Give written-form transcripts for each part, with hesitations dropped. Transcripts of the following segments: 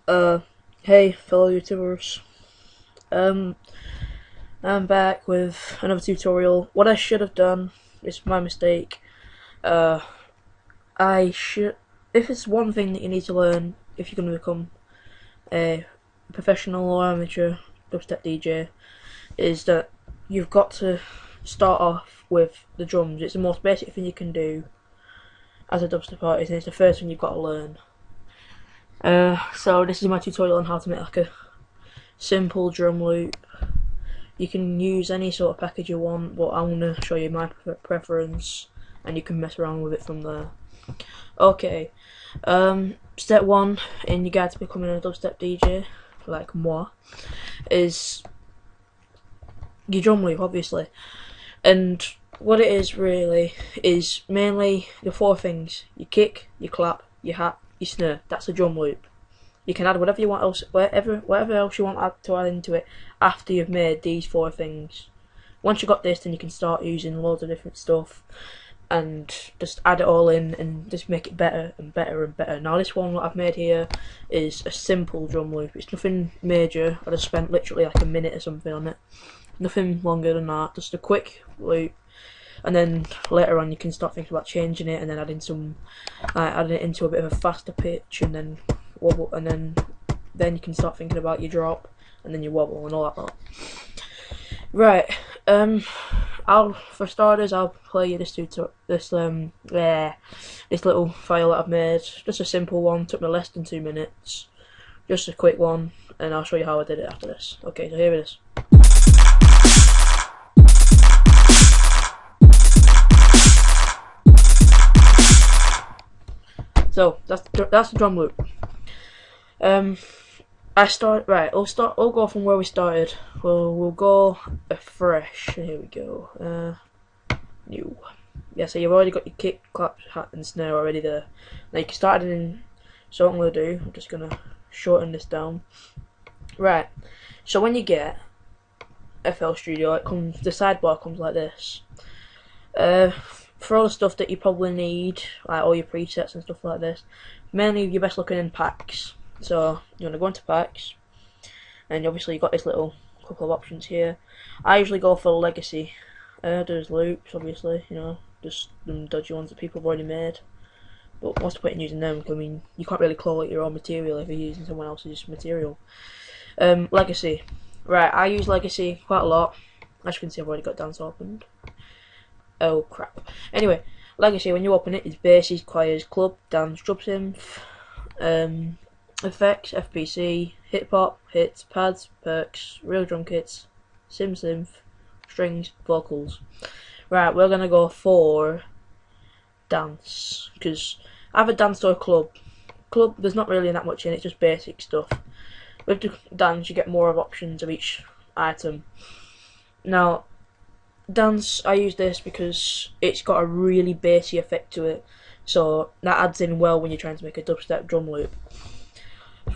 Uh, hey, fellow YouTubers. Um, I'm back with another tutorial. What I should have done is my mistake. Uh, I should. If it's one thing that you need to learn if you're going to become a professional or amateur dubstep DJ, is that you've got to start off with the drums. It's the most basic thing you can do as a dubstep artist, and it's the first thing you've got to learn. So this is my tutorial on how to make like a simple drum loop. You can use any sort of package you want, but I'm going to show you my preference and you can mess around with it from there. Okay, step one in your guide to becoming a dubstep DJ, like moi, is your drum loop, obviously. And what it is really is mainly the four things: your kick, your clap, your hat, your snare. That's a drum loop. You can add whatever you want else, whatever else you want to add into it after you've made these four things. Once you've got this, then you can start using loads of different stuff and just add it all in and just make it better and better and better. Now this one that I've made here is a simple drum loop. It's nothing major. I just spent literally like a minute or something on it. Nothing longer than that. Just a quick loop. And then later on you can start thinking about changing it and then adding it into a bit of a faster pitch and then wobble, and then you can start thinking about your drop and then your wobble and all that lot. Right, for starters I'll play you this little file that I've made. Just a simple one, took me less than 2 minutes. Just a quick one, and I'll show you how I did it after this. Okay, so here it is. So that's the drum loop. We'll go from where we started. We'll go afresh. Here we go. New. Yeah, so you've already got your kick, clap, hat, and snare already there. Now you can start adding. So what I'm gonna do, I'm just gonna shorten this down. Right. So when you get FL Studio, the sidebar comes like this. For all the stuff that you probably need, like all your presets and stuff like this, mainly you're best looking in packs. So you want to go into packs, and obviously you've got this little couple of options here. I usually go for legacy. There's loops, obviously, just them dodgy ones that people have already made. But what's the point in using them? I mean, you can't really call it your own material if you're using someone else's material. Legacy. Right, I use legacy quite a lot. As you can see, I've already got dance opened. Oh crap. Anyway, legacy, when you open it, it's basses, choirs, club, dance, drum synth, effects, FPC, hip hop, hits, pads, perks, real drum kits, sim synth, strings, vocals. Right, we're gonna go for dance, because either dance or club. Club, there's not really that much in it, just basic stuff. With the dance, you get more of options of each item. Now, dance, I use this because it's got a really bassy effect to it, so that adds in well when you're trying to make a dubstep drum loop.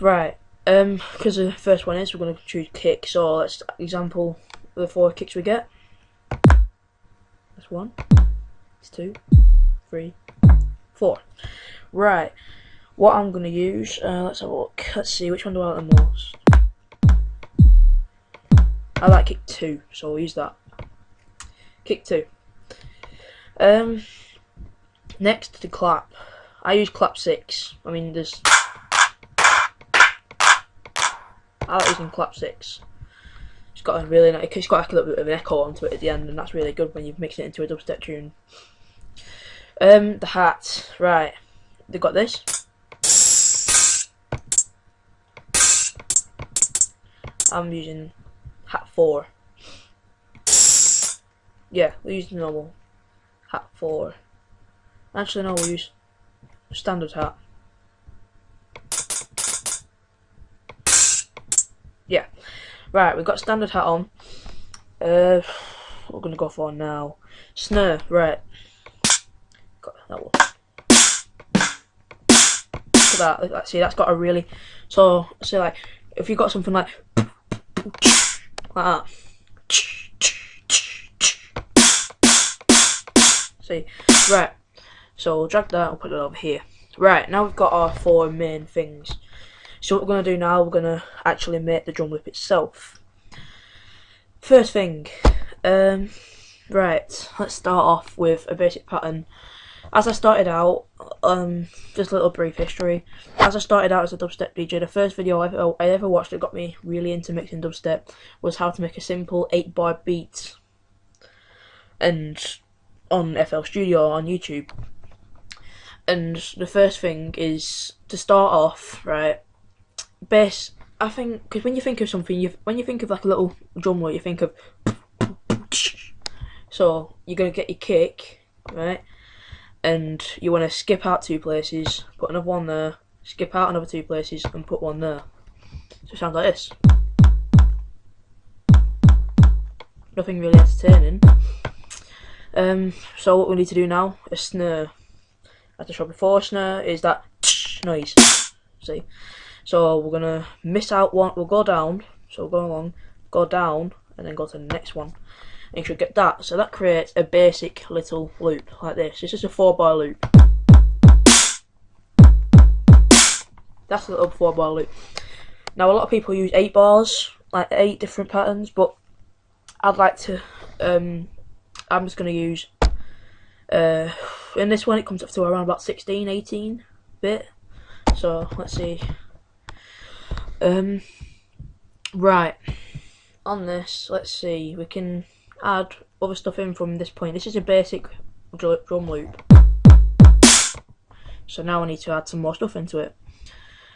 Right, because the first one is, we're going to choose kick, so let's example the 4 kicks we get. That's 1, that's 2, 3, 4. Right, what I'm going to use, let's have a look, let's see, which one do I like the most? I like kick 2, so we'll use that. Kick 2. Next to clap, I use clap 6. I mean, I like using clap 6. It's got a really nice, it's got like a little bit of an echo onto it at the end, and that's really good when you've mixed it into a dubstep tune. The hat, right? They've got this. I'm using hat 4. Yeah, we'll use the normal hat 4. Actually, no, we'll use standard hat. Yeah, right, we've got standard hat on. What we're gonna go for now, snare. Right, got that one. Look at that. See, that's got a really. So, say like, if you've got something like that. See, right, so we'll drag that and put it over here. Right, now we've got our 4 main things. So what we're going to do now, we're going to actually make the drum loop itself. First thing, right, let's start off with a basic pattern. As I started out, just a little brief history. As I started out as a dubstep DJ, the first video I ever watched that got me really into mixing dubstep was how to make a simple 8-bar beat, and on FL Studio on YouTube. And the first thing is to start off, right, bass. I think, because when you think of something, when you think of like a little drum roll, you think of, so you're going to get your kick, right, and you want to skip out 2 places, put another one there, skip out another 2 places, and put one there. So it sounds like this. Nothing really entertaining. So what we need to do now, a snare. As I showed before, snare is that noise. See? So we're gonna miss out one, we'll go down, so we'll go along, go down, and then go to the next one. And you should get that. So that creates a basic little loop like this. It's just a 4-bar loop. That's a little 4-bar loop. Now a lot of people use 8 bars, like 8 different patterns, but I'd like to, I'm just gonna use, in this one it comes up to around about 16, 18 bit. So let's see. Right, on this, let's see, we can add other stuff in from this point. This is a basic drum loop. So now I need to add some more stuff into it.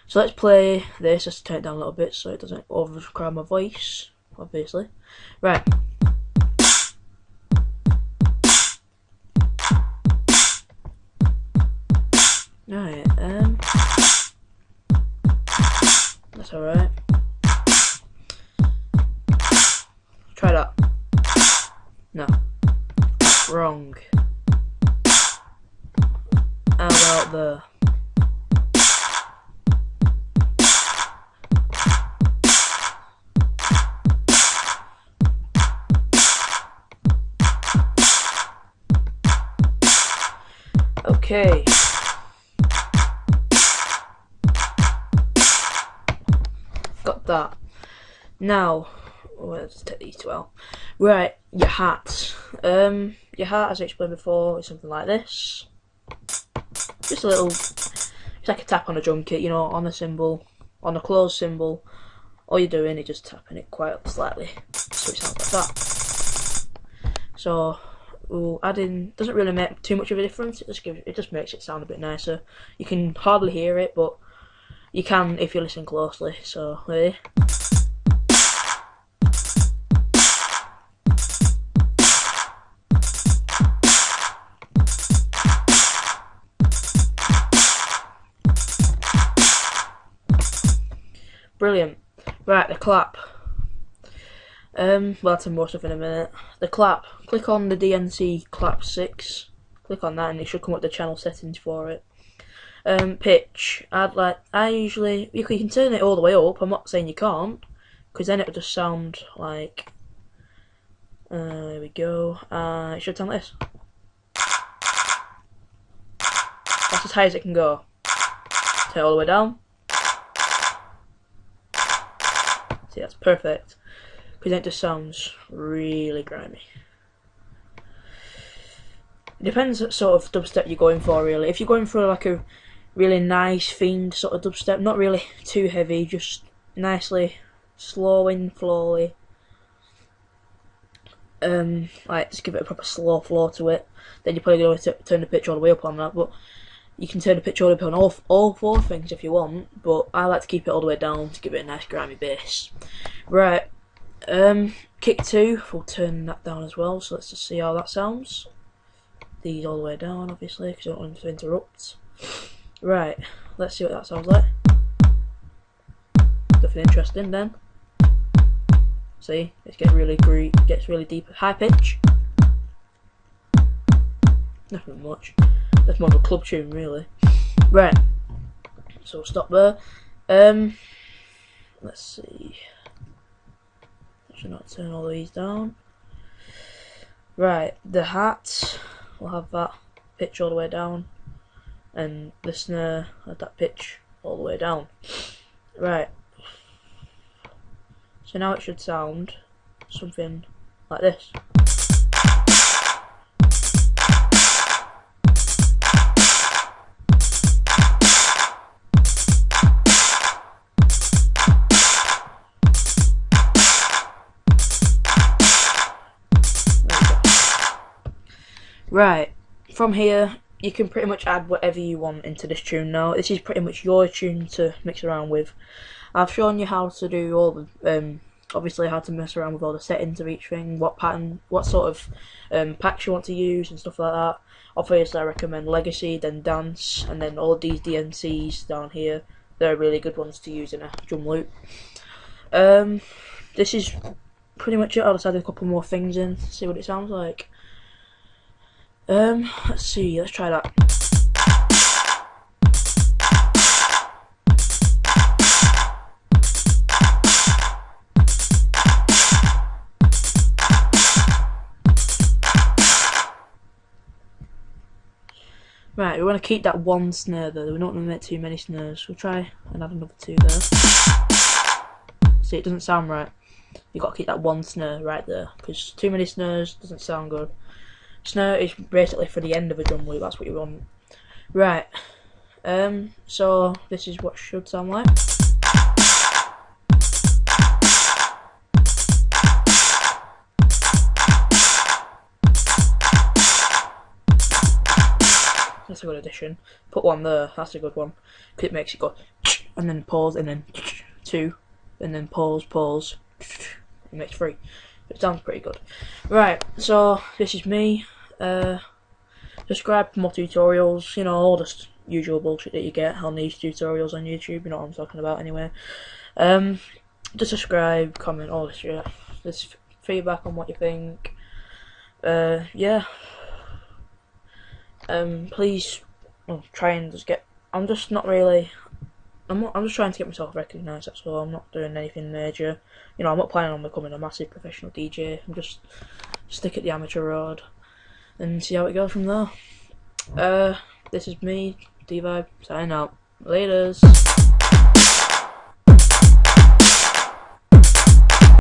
So let's play this, just turn it down a little bit so it doesn't overcrowd my voice, obviously. Right. Alright, that's alright. Try that. No. Wrong. How about there? Okay. Got that. Now, let's take these 2 out. Right, your hat. Your hat, as I explained before, is something like this. Just a little, it's like a tap on a drum kit, you know, on a cymbal, on a closed cymbal. All you're doing is just tapping it quite slightly, so it sounds like that. So we'll add in, doesn't really make too much of a difference. It just makes it sound a bit nicer. You can hardly hear it, but you can if you listen closely. So ready? Brilliant. Right, the clap. We'll add some more stuff in a minute. The clap. Click on the DNC clap 6. Click on that and it should come up with the channel settings for it. Pitch. You can turn it all the way up. I'm not saying you can't, because then it would just sound like, there we go. It should sound like this. That's as high as it can go. Turn it all the way down. See, that's perfect, because then it just sounds really grimy. It depends what sort of dubstep you're going for, really. If you're going for like a really nice themed sort of dubstep, not really too heavy, just nicely slow and flowy, like just give it a proper slow flow to it, then you're probably going to turn the pitch all the way up on that. But you can turn the pitch all the way up on all 4 things if you want, but I like to keep it all the way down to give it a nice grimy bass. Right, kick 2, we'll turn that down as well, so let's just see how that sounds. These all the way down, obviously, because I don't want them to interrupt. Right, let's see what that sounds like. Nothing interesting then. See, it's getting really gets really deep, high pitch. Nothing much. That's more of a club tune, really. Right, so we'll stop there. Let's see. I should not turn all these down. Right, the hat, we'll have that pitch all the way down, and the snare had that pitch all the way down. Right. So now it should sound something like this. Right, from here you can pretty much add whatever you want into this tune now. This is pretty much your tune to mix around with. I've shown you how to do all the, obviously how to mess around with all the settings of each thing, what pattern, what sort of packs you want to use and stuff like that. Obviously I recommend Legacy, then Dance, and then all of these DNCs down here. They're really good ones to use in a drum loop. This is pretty much it. I'll just add a couple more things in, see what it sounds like. Let's see, let's try that. Right, we want to keep that one snare there. We don't want to make too many snares. We'll try and add another two there. See, it doesn't sound right. You've got to keep that one snare right there, because too many snares doesn't sound good. Snare is basically for the end of a drum loop, that's what you want. Right, so this is what should sound like. That's a good addition. Put one there, that's a good one. Because it makes it go and then pause and then two and then pause, pause. It makes three. It sounds pretty good. Right, so this is me. Subscribe for more tutorials, you know, all the usual bullshit that you get on these tutorials on YouTube, you know what I'm talking about anyway. Just subscribe, comment, all this shit. Just feedback on what you think. Yeah. Please try and just get. I'm just not really. I'm just trying to get myself recognised. That's all. I'm not doing anything major. You know, I'm not planning on becoming a massive professional DJ. I'm just stick at the amateur road and see how it goes from there. This is me, D-Vibe, signing out. Laters.